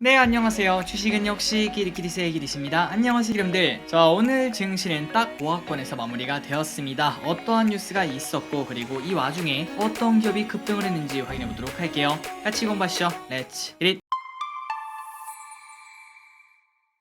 네, 안녕하세요. 주식은 역시 끼리끼리세의 끼리십니다. 안녕하세요, 여러분들. 자, 오늘 증시는 딱 보합권에서 마무리가 되었습니다. 어떠한 뉴스가 있었고, 그리고 이 와중에 어떤 기업이 급등을 했는지 확인해 보도록 할게요. 같이 공부하시죠. 렛츠 기릿!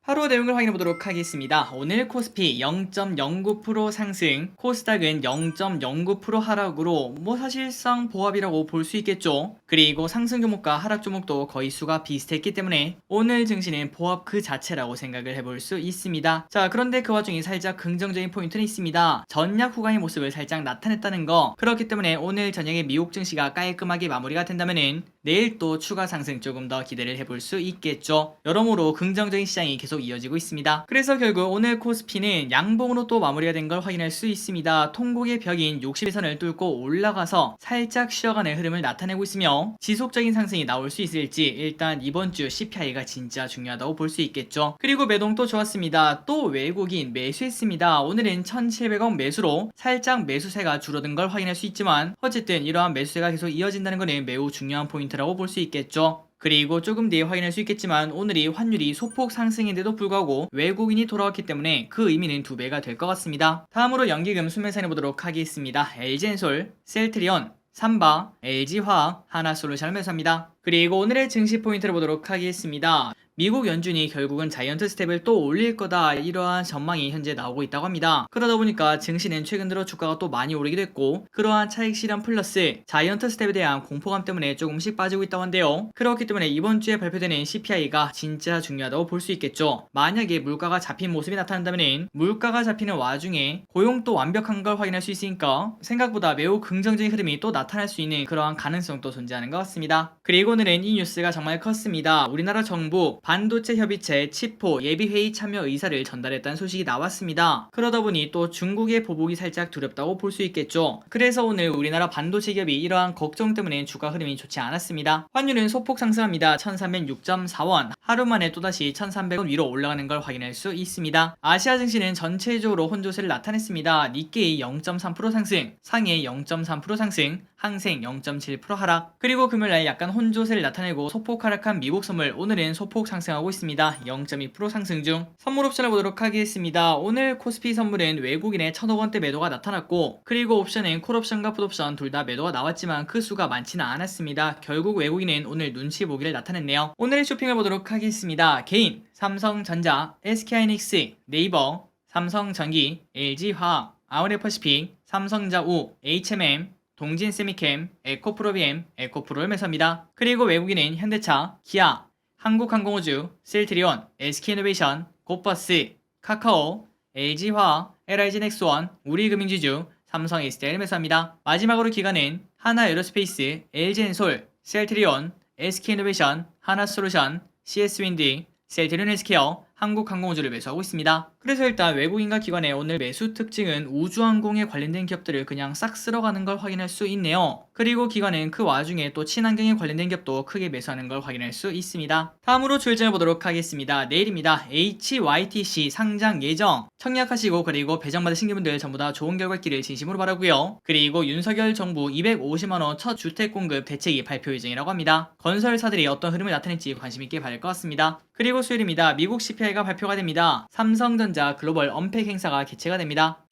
바로 내용을 확인해 보도록 하겠습니다. 오늘 코스피 0.09% 상승, 코스닥은 0.09% 하락으로 사실상 보합이라고 볼 수 있겠죠. 그리고 상승 종목과 하락 종목도 거의 수가 비슷했기 때문에 오늘 증시는 보합 그 자체라고 생각을 해볼 수 있습니다. 자, 그런데 그 와중에 살짝 긍정적인 포인트는 있습니다. 전략 후강의 모습을 살짝 나타냈다는 거. 그렇기 때문에 오늘 저녁에 미국 증시가 깔끔하게 마무리가 된다면은 내일 또 추가 상승 조금 더 기대를 해볼 수 있겠죠. 여러모로 긍정적인 시장이 계속 이어지고 있습니다. 그래서 결국 오늘 코스피는 양봉으로 또 마무리가 된 걸 확인할 수 있습니다. 통곡의 벽인 60선을 뚫고 올라가서 살짝 쉬어가는 흐름을 나타내고 있으며 지속적인 상승이 나올 수 있을지 일단 이번 주 CPI가 진짜 중요하다고 볼 수 있겠죠. 그리고 매동도 좋았습니다. 또 외국인 매수했습니다. 오늘은 1,700억 매수로 살짝 매수세가 줄어든 걸 확인할 수 있지만 어쨌든 이러한 매수세가 계속 이어진다는 것은 매우 중요한 포인트라고 볼 수 있겠죠. 그리고 조금 뒤에 확인할 수 있겠지만 오늘이 환율이 소폭 상승인데도 불구하고 외국인이 돌아왔기 때문에 그 의미는 2배가 될 것 같습니다. 다음으로 연기금 순매수해 보도록 하겠습니다. LG엔솔, 셀트리온, 삼바, LG화학, 하나솔루션을 매수합니다. 그리고 오늘의 증시 포인트를 보도록 하겠습니다. 미국 연준이 결국은 자이언트 스텝을 또 올릴 거다, 이러한 전망이 현재 나오고 있다고 합니다. 그러다 보니까 증시는 최근 들어 주가가 또 많이 오르기도 했고 그러한 차익 실현 플러스 자이언트 스텝에 대한 공포감 때문에 조금씩 빠지고 있다고 한데요. 그렇기 때문에 이번 주에 발표되는 CPI가 진짜 중요하다고 볼 수 있겠죠. 만약에 물가가 잡힌 모습이 나타난다면 물가가 잡히는 와중에 고용도 완벽한 걸 확인할 수 있으니까 생각보다 매우 긍정적인 흐름이 또 나타날 수 있는 그러한 가능성도 존재하는 것 같습니다. 그리고 오늘은 이 뉴스가 정말 컸습니다. 우리나라 정부 반도체 협의체 치포 예비회의 참여 의사를 전달했다는 소식이 나왔습니다. 그러다 보니 또 중국의 보복이 살짝 두렵다고 볼 수 있겠죠. 그래서 오늘 우리나라 반도체 기업이 이러한 걱정 때문에 주가 흐름이 좋지 않았습니다. 환율은 소폭 상승합니다. 1306.4원, 하루 만에 또다시 1300원 위로 올라가는 걸 확인할 수 있습니다. 아시아 증시는 전체적으로 혼조세를 나타냈습니다. 니케이 0.3% 상승, 상해 0.3% 상승, 항생 0.7% 하락. 그리고 금요일날 약간 혼조세를 나타내고 소폭 하락한 미국 선물, 오늘은 소폭 상승하고 있습니다. 0.2% 상승 중. 선물 옵션을 보도록 하겠습니다. 오늘 코스피 선물은 외국인의 1,000억원대 매도가 나타났고 그리고 옵션은 콜옵션과 풋옵션 둘 다 매도가 나왔지만 그 수가 많지는 않았습니다. 결국 외국인은 오늘 눈치 보기를 나타냈네요. 오늘의 쇼핑을 보도록 하겠습니다. 개인 삼성전자, SK하이닉스, 네이버, 삼성전기, LG화학, 아우레퍼시픽, 삼성자우, HMM, 동진세미캠, 에코프로비엠, 에코프로를 매수합니다. 그리고 외국인은 현대차, 기아, 한국항공우주, 셀트리온, SK이노베이션, 곧버스, 카카오, LG화학, LIG넥스원, 우리금융지주, 삼성 SDI를 매수합니다. 마지막으로 기관은 하나에어로스페이스, LG엔솔, 셀트리온, SK이노베이션, 하나솔루션, CS윈드, 셀트리온 헬스케어, 한국항공우주를 매수하고 있습니다. 그래서 일단 외국인과 기관의 오늘 매수 특징은 우주항공에 관련된 기업들을 그냥 싹 쓸어가는 걸 확인할 수 있네요. 그리고 기관은 그 와중에 또 친환경에 관련된 기업도 크게 매수하는 걸 확인할 수 있습니다. 다음으로 출전해 보도록 하겠습니다. 내일입니다. HYTC 상장 예정. 청약하시고 그리고 배정받으신 분들 전부 다 좋은 결과 있기를 진심으로 바라고요. 그리고 윤석열 정부 250만원 첫 주택 공급 대책이 발표 예정이라고 합니다. 건설사들이 어떤 흐름을 나타낼지 관심 있게 봐야 할 것 같습니다. 그리고 수요일입니다. 미국 CPI가 발표가 됩니다. 삼성전자 글로벌 언팩 행사가 개최가 됩니다.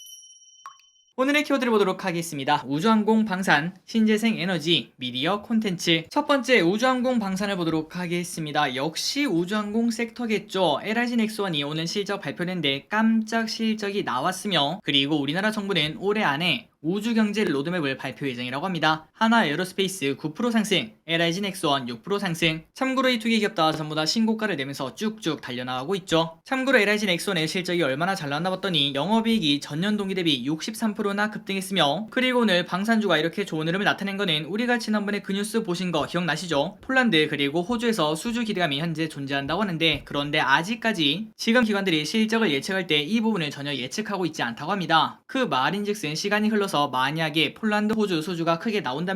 오늘의 키워드를 보도록 하겠습니다. 우주항공 방산, 신재생 에너지, 미디어 콘텐츠. 첫 번째 우주항공 방산을 보도록 하겠습니다. 역시 우주항공 섹터겠죠. LIG넥스원이 오늘 실적 발표했는데 깜짝 실적이 나왔으며 그리고 우리나라 정부는 올해 안에 우주경제 로드맵을 발표 예정이라고 합니다. 하나에어로스페이스 9% 상승, LIG넥스원 6% 상승. 참고로 이 두 개 기업 다 전부 다 신고가를 내면서 쭉쭉 달려나가고 있죠. 참고로 LIG넥스원의 실적이 얼마나 잘 나왔나 봤더니 영업이익이 전년 동기 대비 63%나 급등했으며 그리고 오늘 방산주가 이렇게 좋은 흐름을 나타낸 거는 우리가 지난번에 그 뉴스 보신 거 기억나시죠? 폴란드 그리고 호주에서 수주 기대감이 현재 존재한다고 하는데 그런데 아직까지 지금 기관들이 실적을 예측할 때 이 부분을 전혀 예측하고 있지 않다고 합니다. 그 말인즉슨 시간이 흘러서 만약에 폴란드, 호주 수주가 크게 나온다면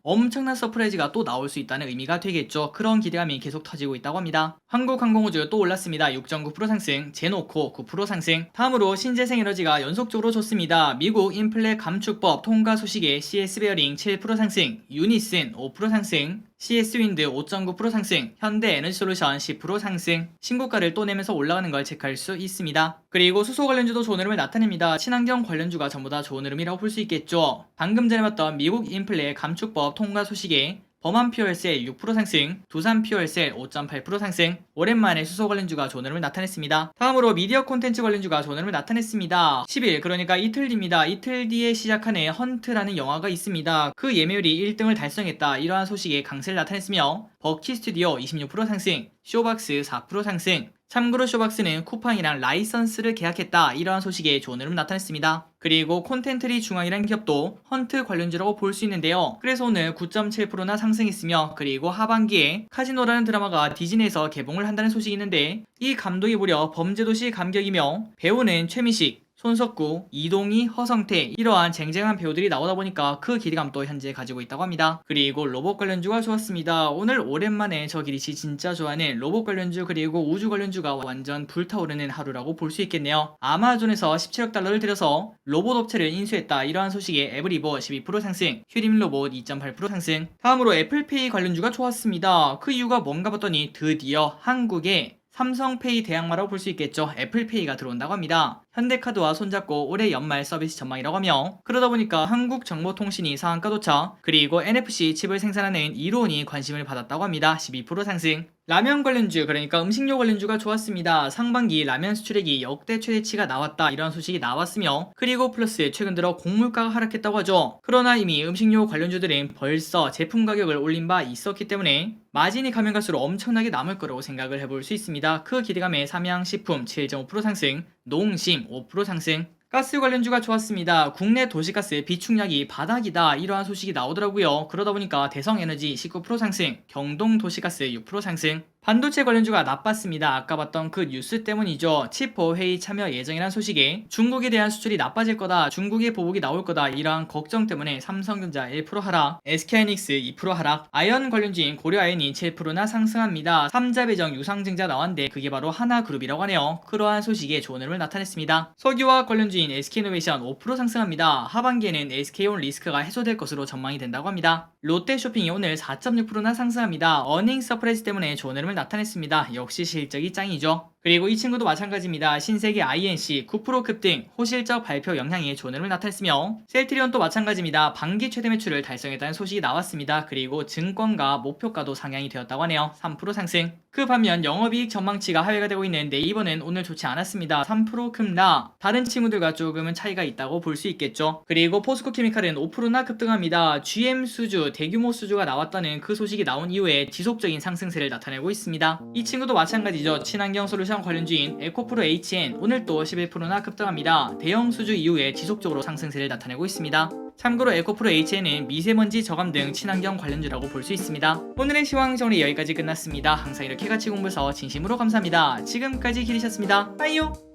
엄청난 서프라이즈가 또 나올 수 있다는 의미가 되겠죠. 그런 기대감이 계속 터지고 있다고 합니다. 한국항공우주 또 올랐습니다. 6.9% 상승, 제노코 9% 상승. 다음으로 신재생에너지가 연속적으로 좋습니다. 미국 인플레 감축법 통과 소식에 CS 베어링 7% 상승, 유니슨 5% 상승, CS윈드 5.9% 상승, 현대에너지솔루션 10% 상승, 신고가를 또 내면서 올라가는 걸 체크할 수 있습니다. 그리고 수소 관련주도 좋은 흐름을 나타냅니다. 친환경 관련주가 전부 다 좋은 흐름이라고 볼 수 있겠죠. 방금 전에 봤던 미국 인플레 감축법 통과 소식에 범한 퓨얼셀 6% 상승, 두산 퓨얼셀 5.8% 상승, 오랜만에 수소 관련주가 좋은 흐름을 나타냈습니다. 다음으로 미디어 콘텐츠 관련주가 좋은 흐름을 나타냈습니다. 10일, 그러니까 이틀 뒤입니다. 이틀 뒤에 시작하는 헌트라는 영화가 있습니다. 그 예매율이 1등을 달성했다. 이러한 소식에 강세를 나타냈으며 버키 스튜디오 26% 상승, 쇼박스 4% 상승. 참고로 쇼박스는 쿠팡이랑 라이선스를 계약했다. 이러한 소식에 좋은 흐름 나타냈습니다. 그리고 콘텐트리 중앙이라는 기업도 헌트 관련주라고 볼 수 있는데요. 그래서 오늘 9.7%나 상승했으며, 그리고 하반기에 카지노라는 드라마가 디즈니에서 개봉을 한다는 소식이 있는데, 이 감독이 무려 범죄도시 감격이며 배우는 최민식, 손석구, 이동희, 허성태, 이러한 쟁쟁한 배우들이 나오다 보니까 그 기대감도 현재 가지고 있다고 합니다. 그리고 로봇 관련주가 좋았습니다. 오늘 오랜만에 저 기리씨 진짜 좋아하는 로봇 관련주 그리고 우주 관련주가 완전 불타오르는 하루라고 볼 수 있겠네요. 아마존에서 17억 달러를 들여서 로봇 업체를 인수했다. 이러한 소식에 에브리버 12% 상승, 휴림로봇 2.8% 상승. 다음으로 애플페이 관련주가 좋았습니다. 그 이유가 뭔가 봤더니 드디어 한국에 삼성페이 대항마라고 볼 수 있겠죠. 애플페이가 들어온다고 합니다. 현대카드와 손잡고 올해 연말 서비스 전망이라고 하며, 그러다 보니까 한국정보통신이 상한가 도착, 그리고 NFC 칩을 생산하는 이로온이 관심을 받았다고 합니다. 12% 상승. 라면 관련주, 그러니까 음식료 관련주가 좋았습니다. 상반기 라면 수출액이 역대 최대치가 나왔다. 이런 소식이 나왔으며, 그리고 플러스 최근 들어 곡물가가 하락했다고 하죠. 그러나 이미 음식료 관련주들은 벌써 제품 가격을 올린 바 있었기 때문에 마진이 가면 갈수록 엄청나게 남을 거라고 생각을 해볼 수 있습니다. 그 기대감에 삼양식품 7.5% 상승, 농심 5% 상승. 가스 관련주가 좋았습니다. 국내 도시가스 비축량이 바닥이다. 이러한 소식이 나오더라고요. 그러다 보니까 대성에너지 19% 상승, 경동도시가스 6% 상승. 반도체 관련주가 나빴습니다. 아까 봤던 그 뉴스 때문이죠. 칩4 회의 참여 예정이라는 소식에 중국에 대한 수출이 나빠질 거다, 중국의 보복이 나올 거다, 이러한 걱정 때문에 삼성전자 1% 하락, SK하이닉스 2% 하락. 아이언 관련주인 고려아연이 7%나 상승합니다. 3자 배정 유상증자 나왔는데 그게 바로 하나그룹이라고 하네요. 그러한 소식에 좋은 흐름을 나타냈습니다. 석유화학 관련주인 SK이노베이션 5% 상승합니다. 하반기에는 SK온 리스크가 해소될 것으로 전망이 된다고 합니다. 롯데쇼핑이 오늘 4.6%나 상승합니다. 어닝 서프라이즈 때문에 좋은 흐름을 나타냈습니다. 역시 실적이 짱이죠. 그리고 이 친구도 마찬가지입니다. 신세계 INC 9% 급등, 호실적 발표 영향이 좋은 흐름을 나타냈으며, 셀트리온도 마찬가지입니다. 반기 최대 매출을 달성했다는 소식이 나왔습니다. 그리고 증권가 목표가도 상향이 되었다고 하네요. 3% 상승. 그 반면 영업이익 전망치가 하회가 되고 있는 네이버는 오늘 좋지 않았습니다. 3% 급락. 다른 친구들과 조금은 차이가 있다고 볼 수 있겠죠. 그리고 포스코케미칼은 5%나 급등합니다. GM 수주, 대규모 수주가 나왔다는 그 소식이 나온 이후에 지속적인 상승세를 나타내고 있습니다. 이 친구도 마찬가지죠. 친환경 솔루션 관련주인 에코프로 HN 오늘 또 11%나 급등합니다. 대형 수주 이후에 지속적으로 상승세를 나타내고 있습니다. 참고로 에코프로 HN은 미세먼지 저감 등 친환경 관련주라고 볼 수 있습니다. 오늘의 시황 정리 여기까지 끝났습니다. 항상 이렇게 같이 공부해서 진심으로 감사합니다. 지금까지 기리셨습니다. 빠이요.